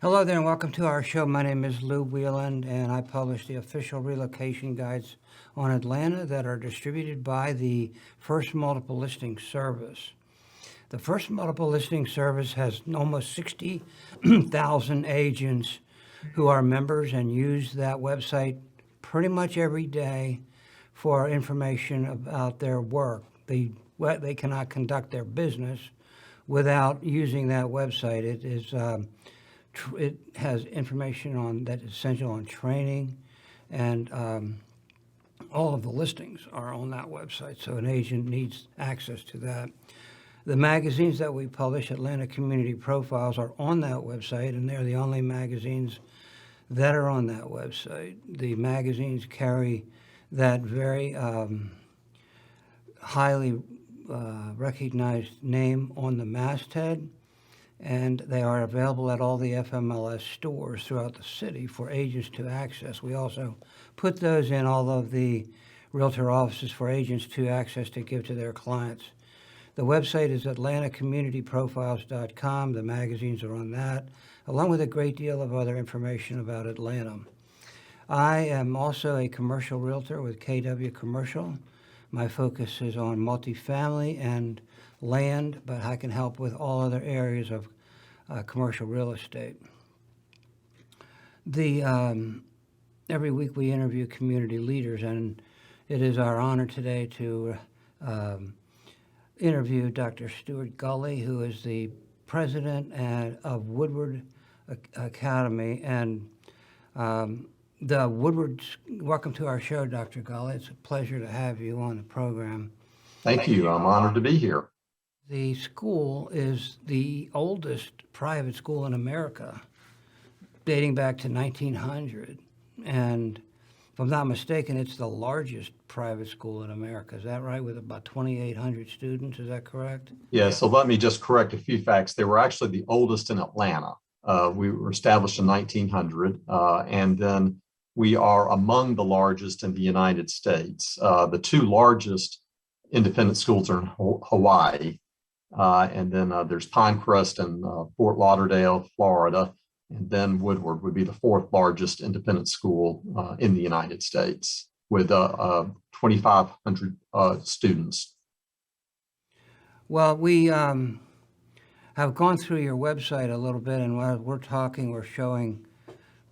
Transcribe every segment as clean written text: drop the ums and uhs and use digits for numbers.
Hello there and welcome to our show. My name is Lou Wieland and I publish the official relocation guides on Atlanta that are distributed by the First Multiple Listing Service. The First Multiple Listing Service has almost 60,000 agents who are members and use that website pretty much every day for information about their work. They cannot conduct their business without using that website. It has information on that is essential on training, and all of the listings are on that website, so an agent needs access to that. The magazines that we publish, Atlanta Community Profiles, are on that website, and they're the only magazines that are on that website. The magazines carry that very highly recognized name on the masthead, and they are available at all the FMLS stores throughout the city for agents to access. We also put those in all of the realtor offices for agents to access to give to their clients. The website is atlantacommunityprofiles.com. The magazines are on that, along with a great deal of other information about Atlanta. I am also a commercial realtor with KW Commercial. My focus is on multifamily and land, but I can help with all other areas of commercial real estate. Every week we interview community leaders, and it is our honor today to interview Dr. Stuart Gulley, who is the president of Woodward Academy. And the Woodwards, welcome to our show, Dr. Gulley. It's a pleasure to have you on the program. Thank you. I'm honored to be here. The school is the oldest private school in America, dating back to 1900. And if I'm not mistaken, it's the largest private school in America. Is that right? With about 2,800 students, is that correct? Yeah, so let me just correct a few facts. They were actually the oldest in Atlanta. We were established in 1900, and then we are among the largest in the United States. The two largest independent schools are in Hawaii, and then there's Pinecrest and Fort Lauderdale, Florida, and then Woodward would be the fourth largest independent school in the United States with 2,500 students. Well, we have gone through your website a little bit, and while we're talking, we're showing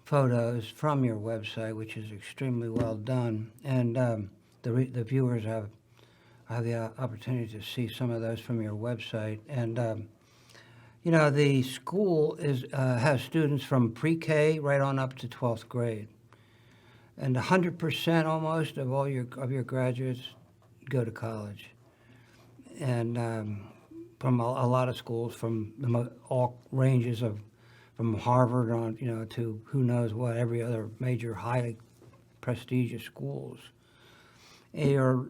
photos from your website, which is extremely well done, and the viewers have the opportunity to see some of those from your website. And you know, the school has students from pre-K right on up to 12th grade, and 100% almost of all your graduates go to college, and from a lot of schools, from all ranges of, from Harvard on, you know, to who knows what, every other major highly prestigious schools. Your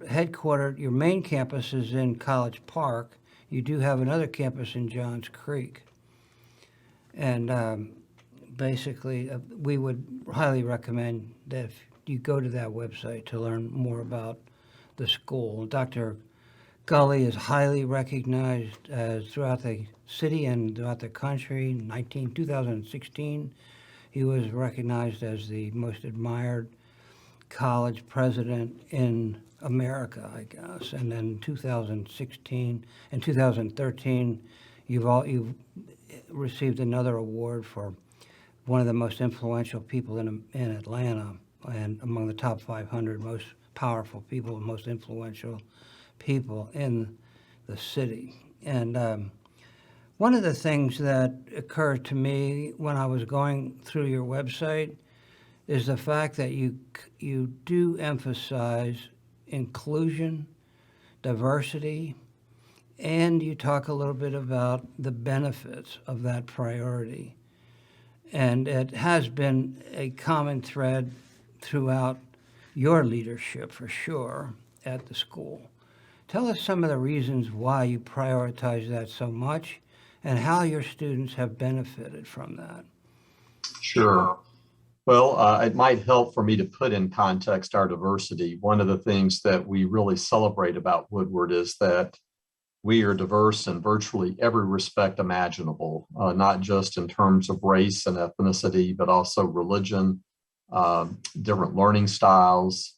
main campus is in College Park. You do have another campus in Johns Creek. And basically, we would highly recommend that if you go to that website to learn more about the school. Dr. Gulley is highly recognized throughout the city and throughout the country. In 2016, he was recognized as the most admired college president in America, I guess. And then 2016 and 2013, you've received another award for one of the most influential people in Atlanta, and among the top 500 most powerful people, most influential people in the city. And one of the things that occurred to me when I was going through your website is the fact that you do emphasize inclusion, diversity, and you talk a little bit about the benefits of that priority. And it has been a common thread throughout your leadership, for sure, at the school. Tell us some of the reasons why you prioritize that so much and how your students have benefited from that. Sure. Well, it might help for me to put in context our diversity. One of the things that we really celebrate about Woodward is that we are diverse in virtually every respect imaginable, not just in terms of race and ethnicity, but also religion, different learning styles.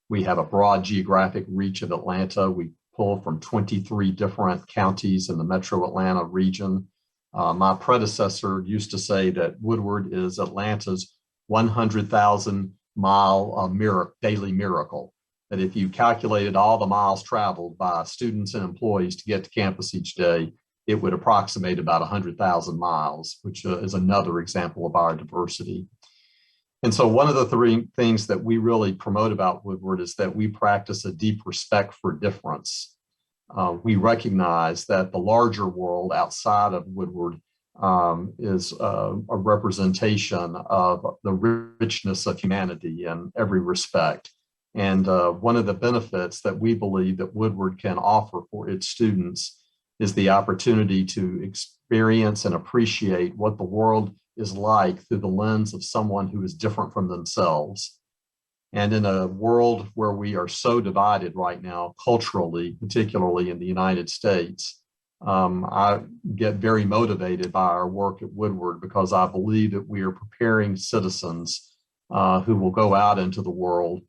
We have a broad geographic reach of Atlanta. We pull from 23 different counties in the metro Atlanta region. My predecessor used to say that Woodward is Atlanta's 100,000 mile daily miracle. That if you calculated all the miles traveled by students and employees to get to campus each day, it would approximate about 100,000 miles, which is another example of our diversity. And so one of the three things that we really promote about Woodward is that we practice a deep respect for difference. We recognize that the larger world outside of Woodward is a representation of the richness of humanity in every respect. And one of the benefits that we believe that Woodward can offer for its students is the opportunity to experience and appreciate what the world is like through the lens of someone who is different from themselves. And in a world where we are so divided right now, culturally, particularly in the United States, I get very motivated by our work at Woodward because I believe that we are preparing citizens who will go out into the world,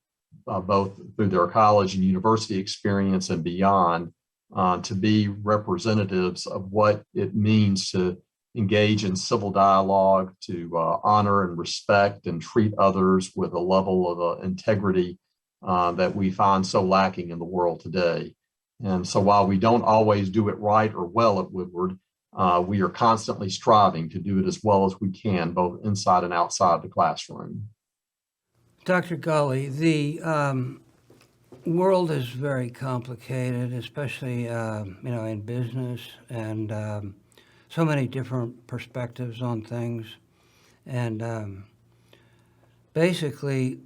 both through their college and university experience and beyond, to be representatives of what it means to engage in civil dialogue, to honor and respect and treat others with a level of integrity that we find so lacking in the world today. And so while we don't always do it right or well at Woodward, we are constantly striving to do it as well as we can, both inside and outside the classroom. Dr. Gulley, the world is very complicated, especially in business, and so many different perspectives on things. And basically,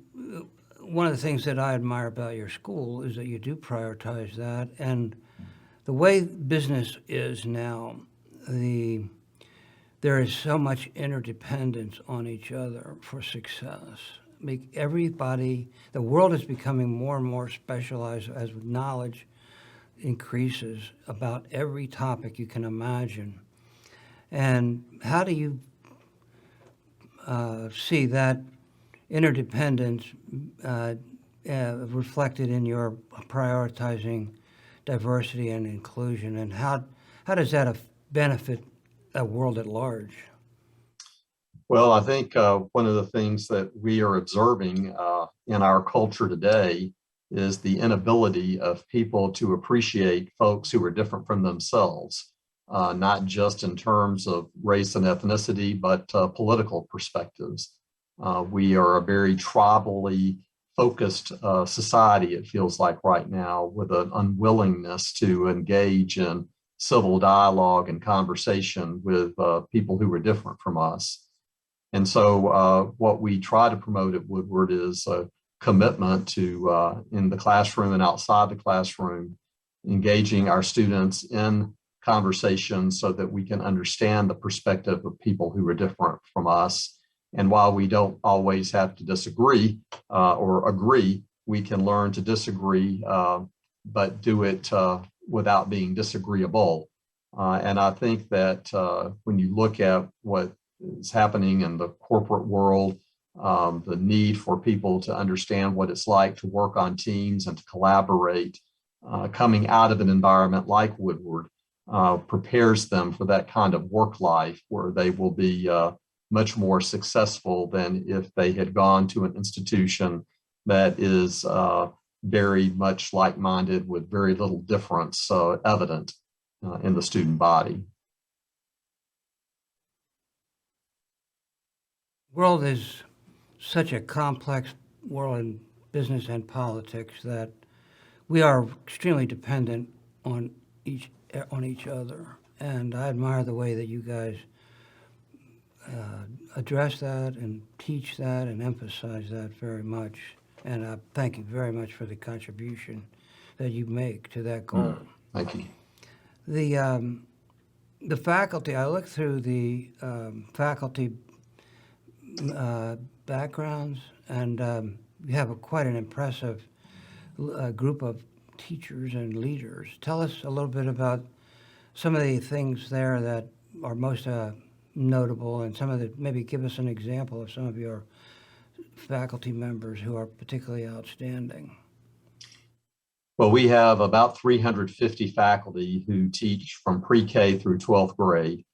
one of the things that I admire about your school is that you do prioritize that. And the way business is now, there is so much interdependence on each other for success. Everybody, the world is becoming more and more specialized as knowledge increases about every topic you can imagine. And how do you see that interdependence reflected in your prioritizing diversity and inclusion, and how does that benefit the world at large? Well, I think one of the things that we are observing in our culture today is the inability of people to appreciate folks who are different from themselves, not just in terms of race and ethnicity, but political perspectives. We are a very tribally focused society, it feels like right now, with an unwillingness to engage in civil dialogue and conversation with people who are different from us. And so what we try to promote at Woodward is a commitment to, in the classroom and outside the classroom, engaging our students in conversations so that we can understand the perspective of people who are different from us. And while we don't always have to disagree or agree, we can learn to disagree, but do it without being disagreeable. And I think that when you look at what is happening in the corporate world, the need for people to understand what it's like to work on teams and to collaborate, coming out of an environment like Woodward, prepares them for that kind of work life where they will be much more successful than if they had gone to an institution that is very much like-minded with very little difference evident in the student body. World is such a complex world in business and politics that we are extremely dependent on each other. And I admire the way that you guys address that and teach that and emphasize that very much. And I thank you very much for the contribution that you make to that goal. Thank you. The faculty, I looked through the faculty backgrounds, and you have quite an impressive group of teachers and leaders. Tell us a little bit about some of the things there that are most notable, and some of the, maybe give us an example of some of your faculty members who are particularly outstanding. Well, we have about 350 faculty who teach from pre-K through 12th grade.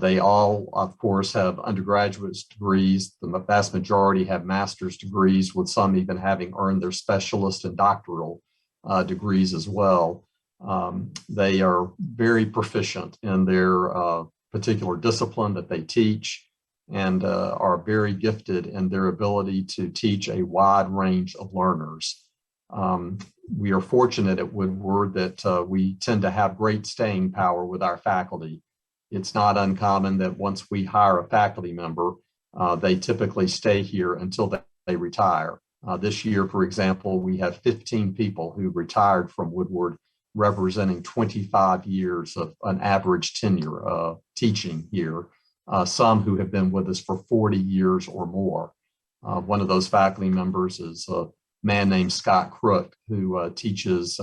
They all, of course, have undergraduate degrees. The vast majority have master's degrees, with some even having earned their specialist and doctoral degrees as well. They are very proficient in their particular discipline that they teach, and are very gifted in their ability to teach a wide range of learners. We are fortunate at Woodward that we tend to have great staying power with our faculty. It's not uncommon that once we hire a faculty member, they typically stay here until they retire. This year, for example, we have 15 people who retired from Woodward, representing 25 years of an average tenure teaching here. Some who have been with us for 40 years or more. One of those faculty members is a man named Scott Crook, who teaches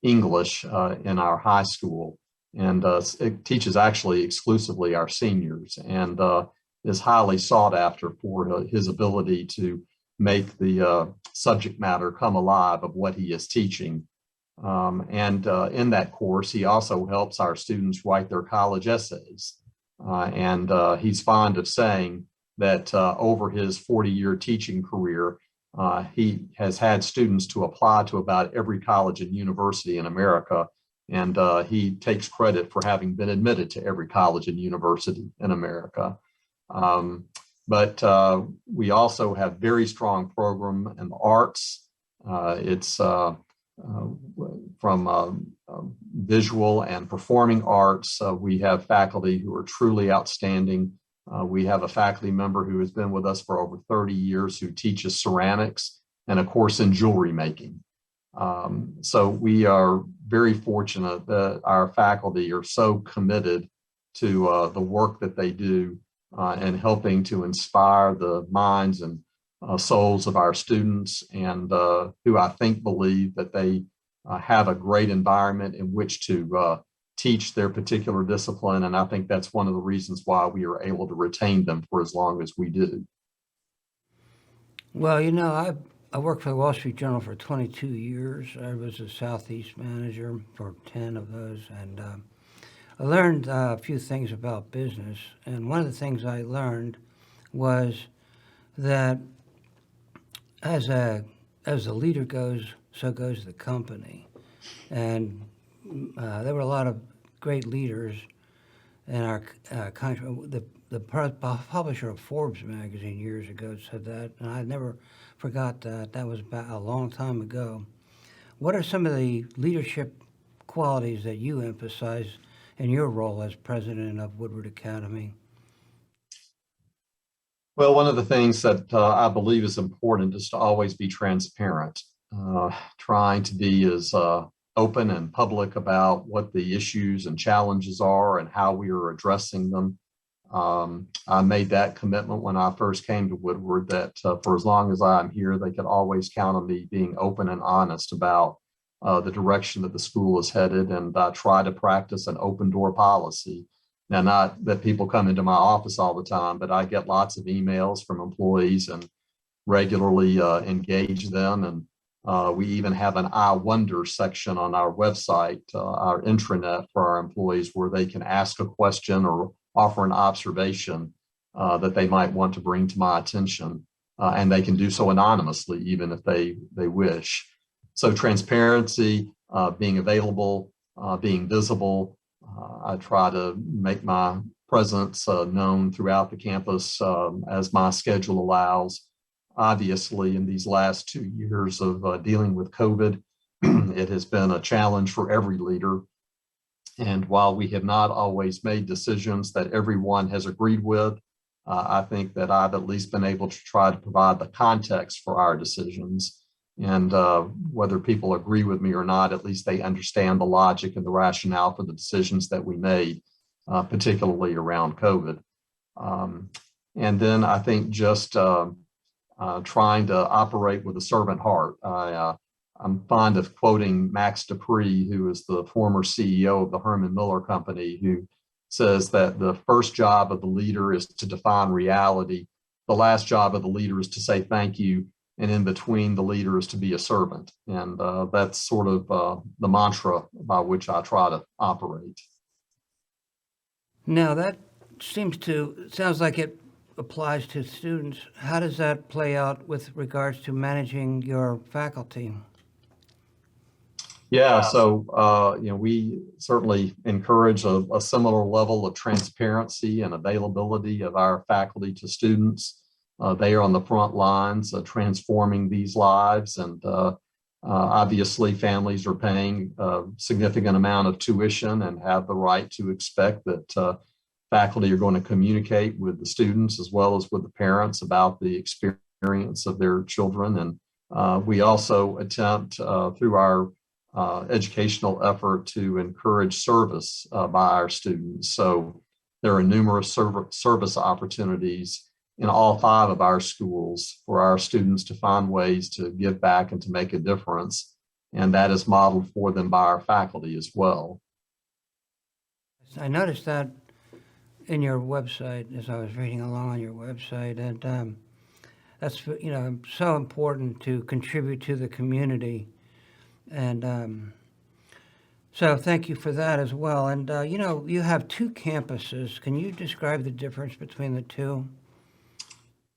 English in our high school, and it teaches actually exclusively our seniors, and is highly sought after for his ability to make the subject matter come alive of what he is teaching. In that course, he also helps our students write their college essays. He's fond of saying that over his 40-year teaching career, he has had students to apply to about every college and university in America, and he takes credit for having been admitted to every college and university in America. But we also have very strong program in the arts. It's from visual and performing arts. We have faculty who are truly outstanding. We have a faculty member who has been with us for over 30 years who teaches ceramics and a course in jewelry making. So we are very fortunate that our faculty are so committed to the work that they do and helping to inspire the minds and souls of our students, and who I think believe that they have a great environment in which to teach their particular discipline. And I think that's one of the reasons why we are able to retain them for as long as we do. Well, you know, I worked for the Wall Street Journal for 22 years. I was a Southeast manager for 10 of those, and I learned a few things about business. And one of the things I learned was that as the leader goes, so goes the company. And there were a lot of great leaders in our country. The publisher of Forbes magazine years ago said that, and I never forgot that. That was about a long time ago. What are some of the leadership qualities that you emphasize in your role as president of Woodward Academy? Well, one of the things that I believe is important is to always be transparent, trying to be as open and public about what the issues and challenges are and how we are addressing them. I made that commitment when I first came to Woodward, that for as long as I'm here, they could always count on me being open and honest about the direction that the school is headed, and try to practice an open door policy. Now, not that people come into my office all the time, but I get lots of emails from employees and regularly engage them. And we even have an I wonder section on our website, our intranet, for our employees, where they can ask a question or offer an observation that they might want to bring to my attention. And they can do so anonymously, even if they wish. So transparency, being available, being visible. I try to make my presence known throughout the campus as my schedule allows. Obviously, in these last 2 years of dealing with COVID, it has been a challenge for every leader. And while we have not always made decisions that everyone has agreed with, I think that I've at least been able to try to provide the context for our decisions. And whether people agree with me or not, at least they understand the logic and the rationale for the decisions that we made, particularly around COVID. And then I think just trying to operate with a servant heart. I'm fond of quoting Max Dupree, who is the former CEO of the Herman Miller Company, who says that the first job of the leader is to define reality. The last job of the leader is to say thank you. And in between, the leader is to be a servant. And that's sort of the mantra by which I try to operate. Now, that sounds like it applies to students. How does that play out with regards to managing your faculty? Yeah, so we certainly encourage a similar level of transparency and availability of our faculty to students. They are on the front lines transforming these lives, and obviously families are paying a significant amount of tuition and have the right to expect that faculty are going to communicate with the students as well as with the parents about the experience of their children. And we also attempt through our educational effort to encourage service by our students. So there are numerous service opportunities in all 5 of our schools for our students to find ways to give back and to make a difference. And that is modeled for them by our faculty as well. I noticed that in your website as I was reading along on your website, and that's so important to contribute to the community. And so thank you for that as well. And, you have 2 campuses. Can you describe the difference between the 2?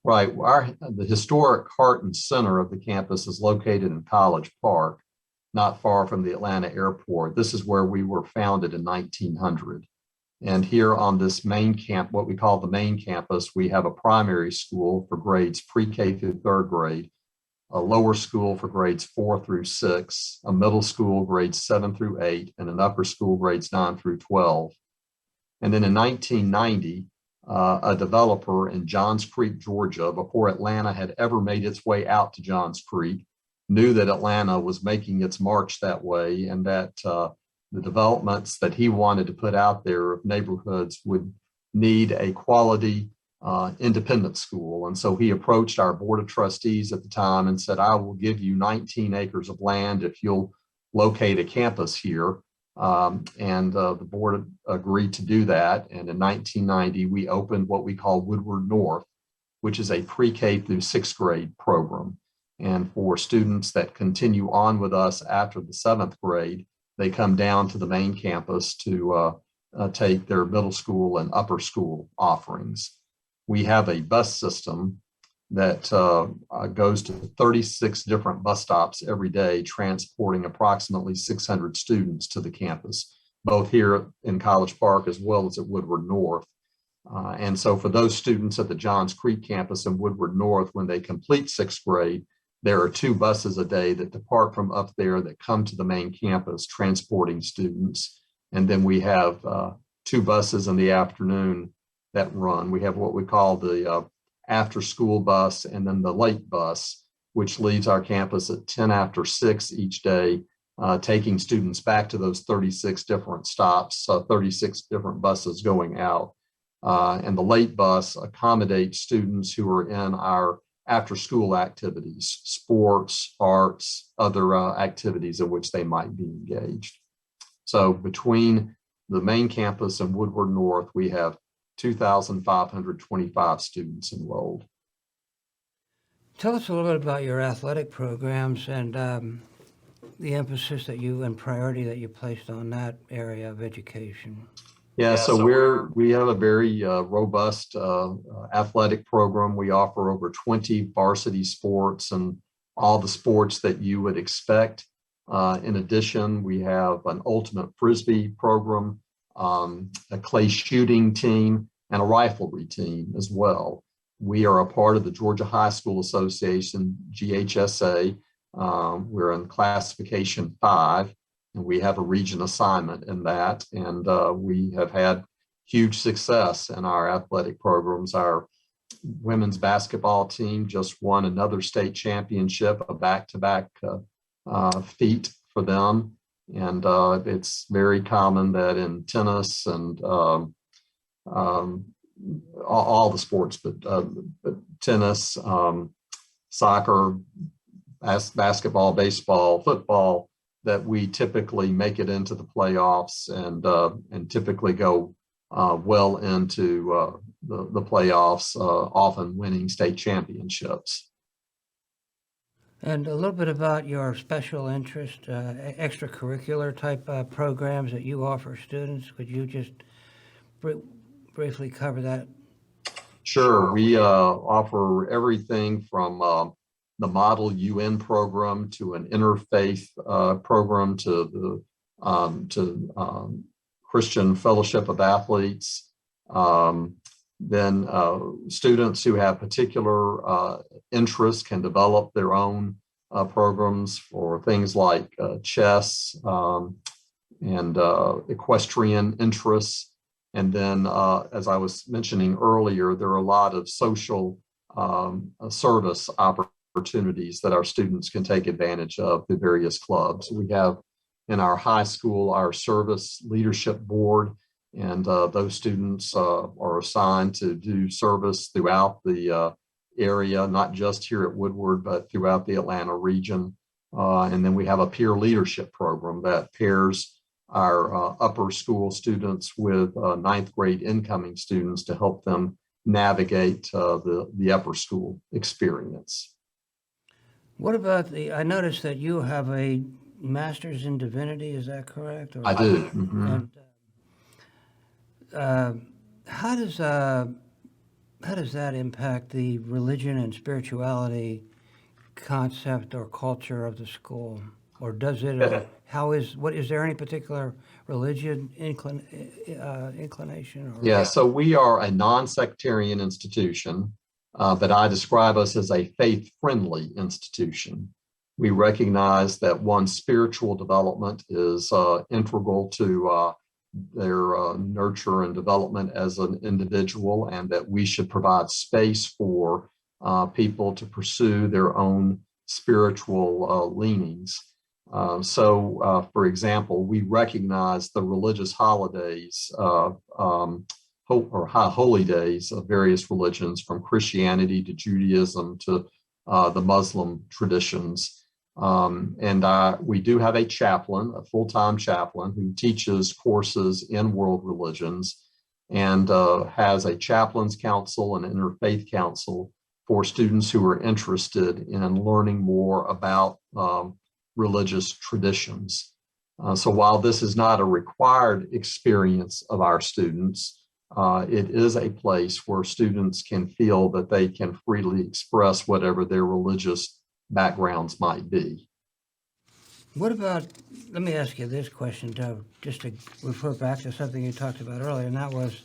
Right. The historic heart and center of the campus is located in College Park, not far from the Atlanta airport. This is where we were founded in 1900. And here on this main camp, what we call the main campus, we have a primary school for grades pre-K through 3rd grade, a lower school for grades 4 through 6, a middle school grades 7 through 8, and an upper school grades 9 through 12. And then in 1990, a developer in Johns Creek, Georgia, before Atlanta had ever made its way out to Johns Creek, knew that Atlanta was making its march that way, and that the developments that he wanted to put out there of neighborhoods would need a quality independent school. And so he approached our board of trustees at the time and said, I will give you 19 acres of land if you'll locate a campus here. And the board agreed to do that. And in 1990, we opened what we call Woodward North, which is a pre-K through 6th grade program. And for students that continue on with us after the 7th grade, they come down to the main campus to take their middle school and upper school offerings. We have a bus system that goes to 36 different bus stops every day, transporting approximately 600 students to the campus, both here in College Park as well as at Woodward North. And so for those students at the Johns Creek campus in Woodward North, when they complete 6th grade, there are 2 buses a day that depart from up there that come to the main campus transporting students. And then we have 2 buses in the afternoon that run. We have what we call the after school bus and then the late bus, which leaves our campus at 10 after 6 each day, taking students back to those 36 different stops, 36 different buses going out. And the late bus accommodates students who are in our after school activities, sports, arts, other activities in which they might be engaged. So between the main campus and Woodward North, we have 2,525 students enrolled. Tell us a little bit about your athletic programs and the emphasis that you and priority that you placed on that area of education. Yeah, so we have a very robust athletic program. We offer over 20 varsity sports and all the sports that you would expect. In addition, we have an ultimate frisbee program, a clay shooting team, and a riflery team as well. We are a part of the Georgia High School Association, GHSA. We're in classification 5. And we have a region assignment in that, and we have had huge success in our athletic programs. Our women's basketball team just won another state championship, a back-to-back feat for them. And it's very common that in tennis and all the sports, but tennis, soccer, basketball, baseball, football, that we typically make it into the playoffs and typically go well into the playoffs, often winning state championships. And a little bit about your special interest, extracurricular type programs that you offer students. Could you just briefly cover that? Sure, we offer everything from the Model UN program to an interfaith program to the Christian Fellowship of Athletes. Then students who have particular interests can develop their own programs for things like chess and equestrian interests. And then, as I was mentioning earlier, there are a lot of social service opportunities that our students can take advantage of through various clubs. We have in our high school our service leadership board, and those students are assigned to do service throughout the area, not just here at Woodward, but throughout the Atlanta region. And then we have a peer leadership program that pairs our upper school students with ninth grade incoming students to help them navigate the upper school experience. What about I noticed that you have a master's in divinity, is that correct? I do. Mm-hmm. And how does that impact the religion and spirituality concept or culture of the school? Or does it, is there any particular religion inclination? Or? Yeah, so we are a non-sectarian institution, but I describe us as a faith-friendly institution. We recognize that one's spiritual development is integral to their nurture and development as an individual, and that we should provide space for people to pursue their own spiritual leanings. For example, we recognize the religious holidays or high holy days of various religions, from Christianity to Judaism to the Muslim traditions. We do have a chaplain, a full-time chaplain, who teaches courses in world religions and has a chaplain's council and interfaith council for students who are interested in learning more about religious traditions. So while this is not a required experience of our students, it is a place where students can feel that they can freely express whatever their religious backgrounds might be. What about, let me ask you this question, Doug, just to refer back to something you talked about earlier, and that was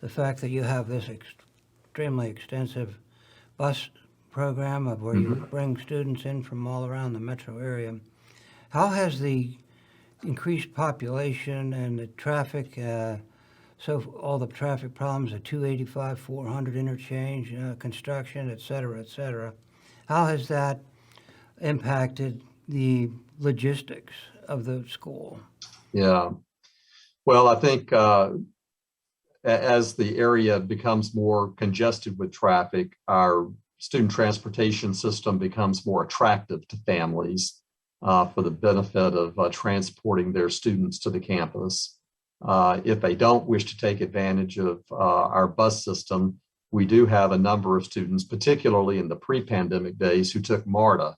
the fact that you have this extremely extensive bus program of where you bring students in from all around the metro area. How has the increased population and the traffic, all the traffic problems, the 285, 400 interchange, construction, et cetera, how has that impacted the logistics of the school? Yeah, well, I think as the area becomes more congested with traffic, our student transportation system becomes more attractive to families for the benefit of transporting their students to the campus. If they don't wish to take advantage of our bus system, we do have a number of students, particularly in the pre-pandemic days, who took MARTA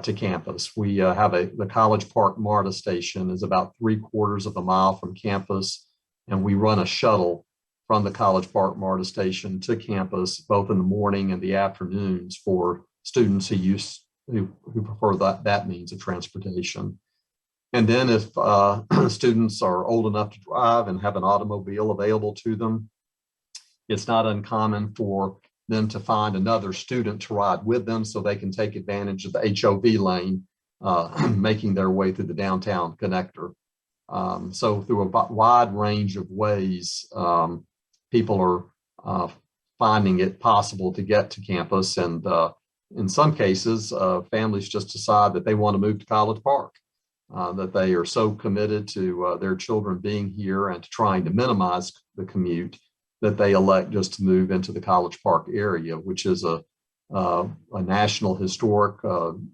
to campus. We have the College Park MARTA station is about 3/4 of a mile from campus, and we run a shuttle from the College Park MARTA station to campus, both in the morning and the afternoons, for students who prefer that means of transportation. And then if students are old enough to drive and have an automobile available to them, it's not uncommon for them to find another student to ride with them so they can take advantage of the HOV lane, making their way through the downtown connector. So through a wide range of ways, people are finding it possible to get to campus. And in some cases, families just decide that they want to move to College Park, that they are so committed to their children being here and to trying to minimize the commute that they elect just to move into the College Park area, which is a a national historic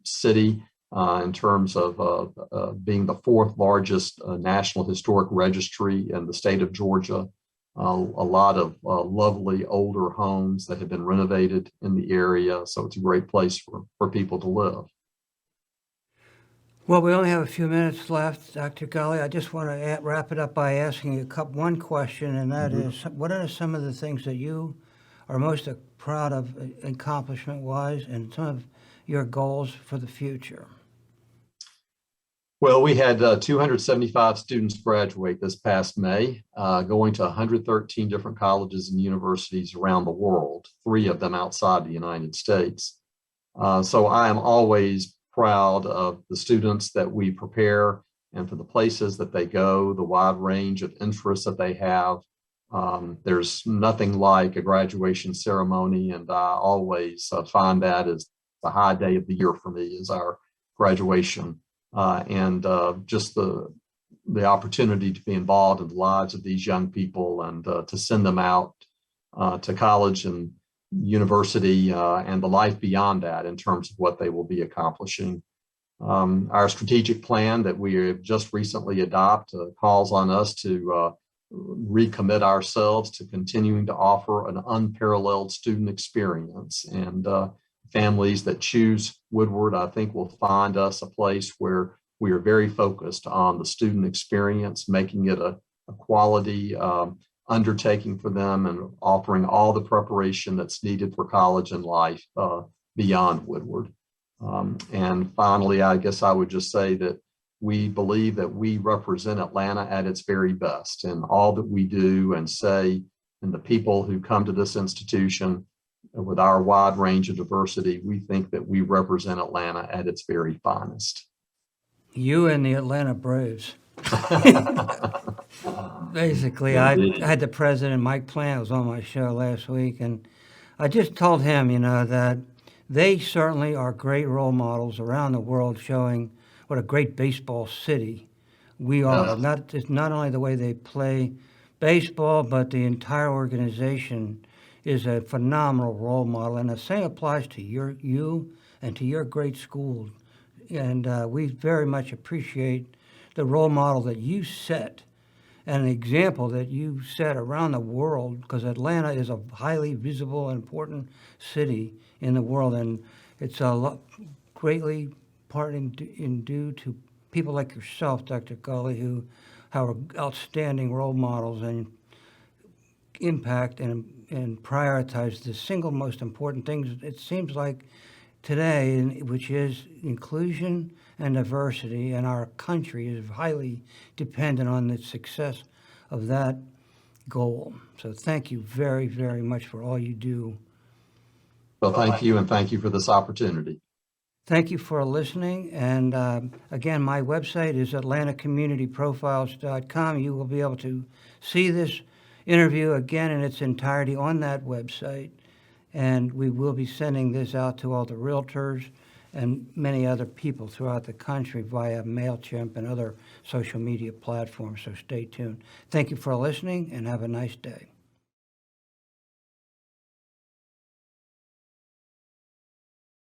city in terms of being the fourth largest national historic registry in the state of Georgia. A lot of lovely older homes that have been renovated in the area. So it's a great place for people to live. Well, we only have a few minutes left, Dr. Gulley. I just want to wrap it up by asking you one question, and that is, what are some of the things that you are most proud of accomplishment-wise and some of your goals for the future? Well, we had 275 students graduate this past May, going to 113 different colleges and universities around the world, 3 of them outside the United States. So I am always proud of the students that we prepare and for the places that they go, the wide range of interests that they have. There's nothing like a graduation ceremony, and I always find that as the high day of the year for me is our graduation. And just the opportunity to be involved in the lives of these young people and to send them out to college and university and the life beyond that in terms of what they will be accomplishing. Our strategic plan that we have just recently adopted calls on us to recommit ourselves to continuing to offer an unparalleled student experience. And families that choose Woodward, I think, will find us a place where we are very focused on the student experience, making it a quality undertaking for them and offering all the preparation that's needed for college and life beyond Woodward. And finally, I guess I would just say that we believe that we represent Atlanta at its very best in all that we do and say, and the people who come to this institution with our wide range of diversity. We think that we represent Atlanta at its very finest. You and the Atlanta Braves. Basically, I had the president, Mike Plant, was on my show last week, and I just told him, that they certainly are great role models around the world showing what a great baseball city we are. It's not only the way they play baseball, but the entire organization is a phenomenal role model. And the same applies to you and to your great school. And we very much appreciate the role model that you set and an example that you set around the world, because Atlanta is a highly visible and important city in the world, and it's greatly due to people like yourself, Dr. Gulley, who are outstanding role models and impact and prioritize the single most important things, it seems like today, which is inclusion and diversity, and our country is highly dependent on the success of that goal. So thank you very, very much for all you do. Well, thank you, and thank you for this opportunity. Thank you for listening. And again, my website is atlantacommunityprofiles.com. You will be able to see this interview again in its entirety on that website. And we will be sending this out to all the realtors and many other people throughout the country via MailChimp and other social media platforms. So stay tuned. Thank you for listening and have a nice day.